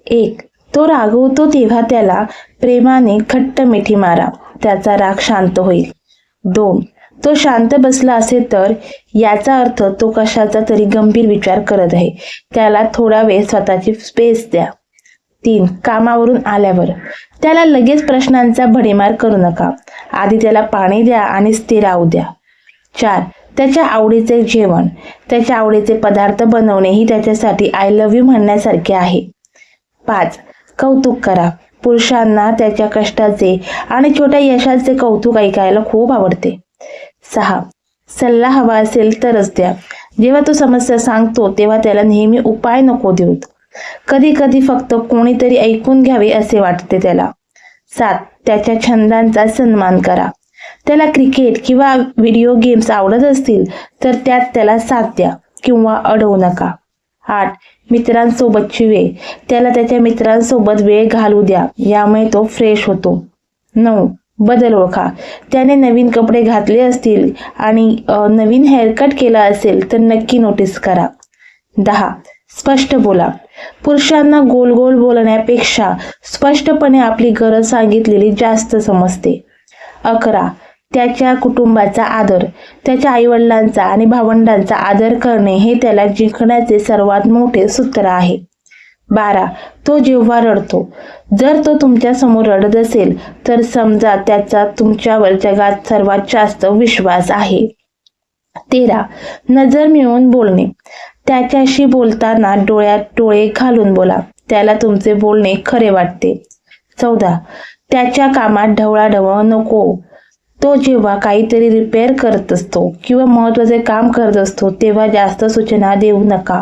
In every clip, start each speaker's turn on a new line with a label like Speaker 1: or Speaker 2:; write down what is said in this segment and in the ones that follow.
Speaker 1: 1. तो रागवतो तेव्हा त्याला प्रेमाने घट्ट मिठी मारा, त्याचा राग शांत होईल. 2. तो शांत बसला असेल तर याचा अर्थ तो कशाचा तरी गंभीर विचार करत आहे, त्याला थोडा वेळ स्वतःची स्पेस द्या. 3. कामावरून आल्यावर त्याला लगेच प्रश्नांचा भडीमार करू नका, आधी त्याला पाणी द्या आणि स्थिर राहू द्या. 4. त्याच्या आवडीचे जेवण, त्याच्या आवडीचे पदार्थ बनवणेही त्याच्यासाठी आय लव्ह यू म्हणण्यासारखे आहे. 5. कौतुक करा. पुरुषांना त्याच्या कष्टाचे आणि छोट्या यशाचे कौतुक ऐकायला खूप आवडते. 6. सल्ला हवा असेल तरच द्या. जेव्हा तो समस्या सांगतो तेव्हा त्याला नेहमी उपाय नको देऊत. कधी कधी फक्त कोणीतरी ऐकून घ्यावे असे वाटते त्याला. 7. त्याच्या छंदांचा सन्मान करा. त्याला क्रिकेट किंवा व्हिडिओ गेम्स आवडत असतील तर त्यात त्याला साथ द्या किंवा अडवू नका. 8. मित्रांसोबतची वेळ, त्याला त्याच्या मित्रांसोबत वेळ घालू द्या, यामुळे तो फ्रेश होतो. 9. बदल ओळखा. त्याने नवीन कपडे घातले असतील आणि नवीन हेअरकट केला असेल तर नक्की नोटीस करा. 10. स्पष्ट बोला. पुरुषांना गोल गोल बोलण्यापेक्षा स्पष्टपणे आपली गरज सांगितलेली जास्त समजते. 11. त्याच्या कुटुंबाचा आदर. त्याच्या आईवडिलांचा आणि भावंडांचा आदर करणे हे त्याला जिंकण्याचे सर्वात मोठे सूत्र आहे. 12. तो जेव्हा रडतो, जर तो तुमच्या समोर रडत असेल तर समजा त्याचा तुमच्यावर जगात सर्वात जास्त विश्वास आहे. 13. नजर मिळवून बोलणे. त्याच्याशी बोलताना डोळ्यात डोळे घालून बोला, त्याला तुमचे बोलणे खरे वाटते. 14. त्याच्या कामात ढवळाढवळ नको. तो जेव्हा काहीतरी रिपेअर करत असतो किंवा महत्वाचे काम करत असतो तेव्हा जास्त सूचना देऊ नका.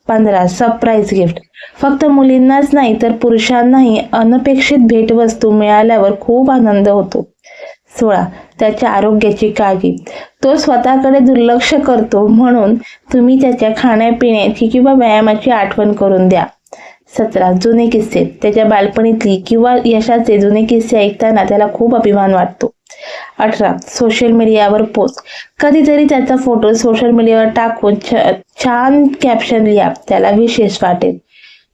Speaker 1: 15. Surprise gift. फक्त मुलींनाच नाही तर पुरुषांनाही अनपेक्षित भेटवस्तू मिळाल्यावर खूप आनंद होतो. 16. त्याच्या आरोग्याची काळजी. तो स्वतःकडे दुर्लक्ष करतो म्हणून तुम्ही त्याच्या खाण्यापिण्याची किंवा व्यायामाची आठवण करून द्या. 17. जुने किस्से. त्याच्या बालपणीतली किंवा यशाचे जुने किस्से ऐकताना त्याला खूप अभिमान वाटतो. 18. सोशल मीडियावर पोस्ट. कधीतरी त्याचा फोटो सोशल मीडियावर टाकून छान कॅप्शन लिहा, त्याला विशेष वाटेल.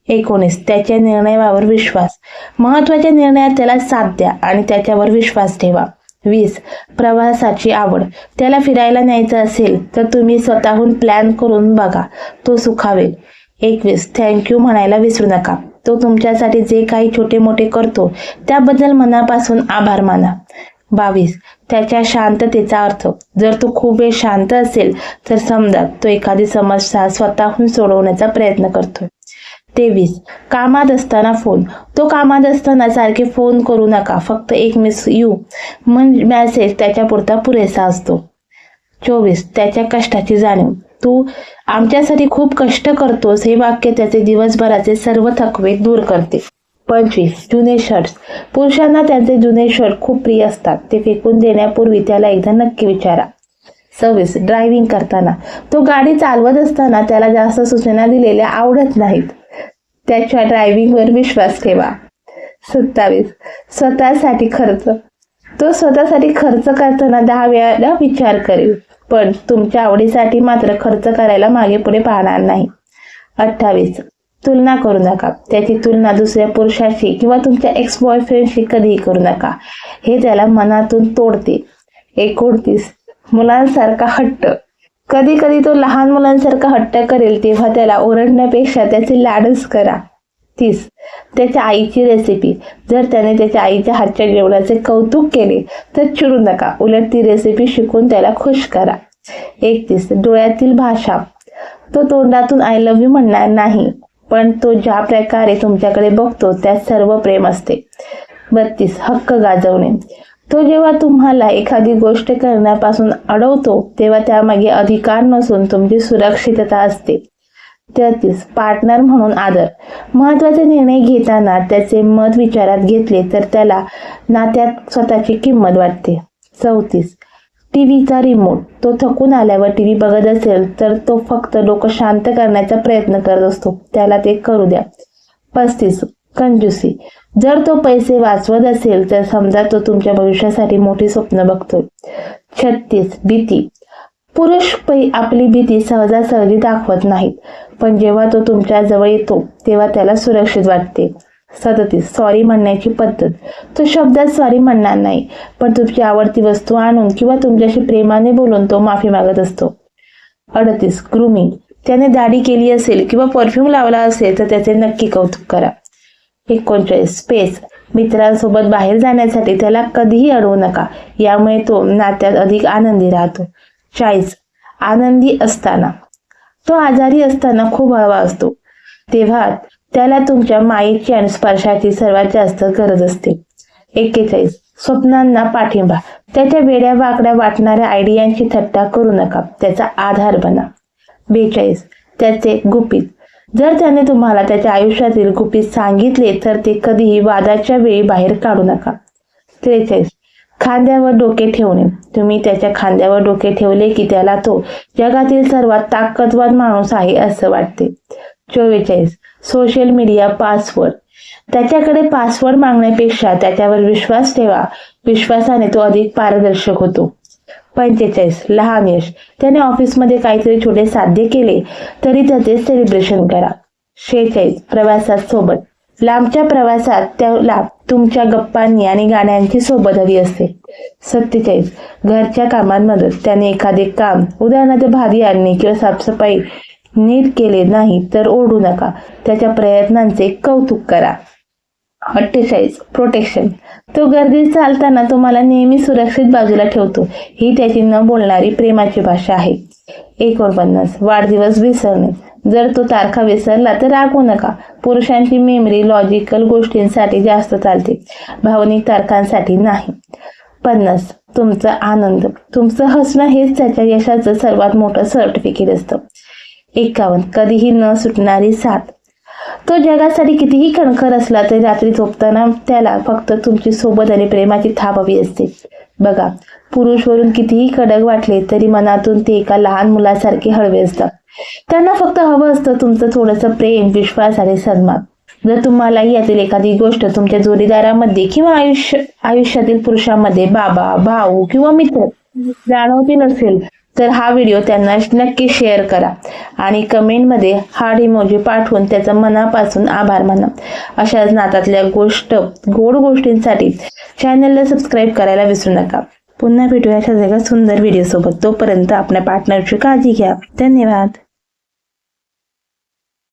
Speaker 1: 19. त्याच्या निर्णयावर विश्वास. महत्वाच्या निर्णयात त्याला साथ द्या आणि त्याच्यावर विश्वास ठेवा. 20. प्रवासाची आवड. त्याला फिरायला न्यायचं असेल तर तुम्ही स्वतःहून प्लॅन करून बघा, तो सुखावेल. 21. थँक्यू म्हणायला विसरू नका. तो तुमच्यासाठी जे काही छोटे मोठे करतो त्याबद्दल मनापासून आभार माना. 22. त्याच्या शांततेचा अर्थ. जर तो खूप वेळ शांत असेल तर समजा तो एखादी समस्या स्वतःहून सोडवण्याचा प्रयत्न करतोय. 23. कामात असताना फोन. तो कामात असताना सारखे फोन करू नका, फक्त एक मिस यू मेसेज त्याच्यापुरता पुरेसा असतो. 24. त्याच्या कष्टाची जाणीव. तू आमच्यासाठी खूप कष्ट करतोस हे वाक्य त्याचे दिवसभराचे सर्व थकवे दूर करते. 25. जुने शर्ट्स. पुरुषांना त्यांचे जुने शर्ट खूप प्रिय असतात, ते फेकून देण्यापूर्वी त्याला एकदा नक्की विचारा. 26. ड्रायव्हिंग करताना. तो गाडी चालवत असताना त्याला जास्त सूचना दिलेल्या आवडत नाहीत, त्याच्या ड्रायव्हिंगवर विश्वास ठेवा. 27. स्वतःसाठी खर्च. तो स्वतःसाठी खर्च करताना 10 वेळा विचार करेल, पण तुमच्या आवडीसाठी मात्र खर्च करायला मागे पुढे पाहणार नाही. 28. तुलना करू नका. त्याची तुलना दुसऱ्या पुरुषाशी किंवा तुमच्या एक्स बॉयफ्रेंडशी कधीही करू नका, हे त्याला मनातून तोडते. 29. मुलांसारखा हट्ट. कधी कधी तो लहान मुलांसारखा हट्ट करेल तेव्हा त्याला ओरडण्यापेक्षा त्याचे लाडच करा. 30. त्याच्या आईची रेसिपी. जर त्याने त्याच्या आईच्या हातच्या जेवणाचे कौतुक केले तर चिडू नका, उलट ती रेसिपी शिकून त्याला खुश करा. 31. डोळ्यातील भाषा. तो तोंडातून आय लव्ह यू म्हणणार नाही, पण तो ज्या प्रकारे तुमच्याकडे बघतो त्यात सर्व प्रेम असते. 32. हक्क गाजवणे. तो जेव्हा तुम्हाला एखादी गोष्ट करण्यापासून अडवतो तेव्हा त्यामागे अधिकार नसून तुमची सुरक्षितता असते. 33. पार्टनर म्हणून आदर. महत्वाचे निर्णय घेताना त्याचे मत विचारात घेतले तर त्याला नात्यात स्वतःची किंमत वाटते. 34. टीव्हीचा रिमोट. तो थकून आल्यावर टीव्ही बघत असेल तर तो फक्त डोकं शांत करण्याचा प्रयत्न करत असतो, त्याला ते करू द्या. 35. कंजूसी. जर तो पैसे वाचवत असेल तर समजा तो तुमच्या भविष्यासाठी मोठी स्वप्न बघतोय. 36. भीती. पुरुष आपली भीती सहजासहजी दाखवत नाहीत, पण जेव्हा तो तुमच्या जवळ येतो तेव्हा त्याला सुरक्षित वाटते. 37 सॉरी म्हणण्याची पद्धत. तो शब्दात सॉरी म्हणणार नाही, पण तुमची आवडती वस्तू आणून किंवा तुमच्याशी प्रेमाने बोलून तो माफी मागत असतो. 38 ग्रूमिंग. त्याने दाढी केली असेल किंवा परफ्यूम लावला असेल तर त्याचे नक्की कौतुक करा. 39 स्पेस. मित्रांसोबत बाहेर जाण्यासाठी त्याला कधीही अडवू नका, यामुळे तो नात्यात अधिक आनंदी राहतो. 40 आनंदी असताना. तो आजारी असताना खूप हळवा असतो, तेव्हा त्याला तुमच्या मायेची आणि स्पर्शाची सर्वात जास्त गरज असते. 41 स्वप्नांना पाठिंबा. त्याच्या वेड्या वाकड्या वाटणाऱ्या आयडियांची थट्टा करू नका, त्याचा आधार बना. 42 त्याचे गुपित. जर त्याने तुम्हाला त्याच्या आयुष्यातील गुपित सांगितले तर ते कधीही वादाच्या वेळी बाहेर काढू नका. 43 खांद्यावर डोके ठेवणे. तुम्ही त्याच्या खांद्यावर डोके ठेवले की त्याला तो जगातील सर्वात ताकदवान माणूस आहे असं वाटते. 44 सोशल मीडिया पासवर्ड. त्याच्याकडे पासवर्ड मागण्यापेक्षा त्याच्यावर विश्वास ठेवा, विश्वासाने तो अधिक पारदर्शक होतो. 45 लहान यश. त्याने ऑफिसमध्ये काहीतरी छोटे साध्य केले तरी त्याचे सेलिब्रेशन करा. 46 प्रवासात सोबत. लांबच्या प्रवासात त्याला तुमच्या गप्पांनी आणि गाण्यांची सोबत हवी असते. 47 घरच्या कामांमध्ये. त्याने एखादे काम उदाहरणार्थ भाजी आणणे किंवा साफसफाई नीट केले नाही तर ओरडू नका, त्याच्या प्रयत्नांचे कौतुक करा. 48 प्रोटेक्शन. तो गर्दीत चालताना तुम्हाला नेहमी सुरक्षित बाजूला ठेवतो, ही त्याची न बोलणारी प्रेमाची भाषा आहे. 49 वाढदिवस विसरणे. जर तो तारखा विसरला तर रागवू नका. पुरुषांची मेमरी लॉजिकल गोष्टींसाठी जास्त चालते, भावनिक तारखांसाठी नाही. 50 तुमचा आनंद. तुमचं हसणं हेच त्याच्या यशाचं सर्वात मोठं सर्टिफिकेट असतं. 51 कधीही न सुटणारी साथ. तो जगासाठी कितीही कणखर असला तरी रात्री झोपताना त्याला फक्त तुमची सोबत आणि प्रेमाची थाप हवी असते. बघा, पुरुष वरून कितीही कडक वाटले तरी मनातून ते एका लहान मुलासारखे हळवे असतात. त्यांना फक्त हवं असतं तुमचं थोडंसं प्रेम, विश्वास आणि सन्मान. जर तुम्हाला यातील एखादी गोष्ट तुमच्या जोडीदारामध्ये किंवा आयुष्यातील पुरुषांमध्ये, बाबा, भाऊ किंवा मित्र जाणवती नसेल तर हा व्हिडिओ त्यांना नक्की शेअर करा आणि कमेंटमध्ये हार्ट इमोजी पाठवून त्याचा मनापासून आभार माना. अशाच नातातल्या गोड गोष्टींसाठी चॅनलला सबस्क्राईब करायला विसरू नका. पुन्हा भेटूया अशाच एका सुंदर व्हिडिओ सोबत. तोपर्यंत आपल्या पार्टनरची काळजी घ्या. धन्यवाद.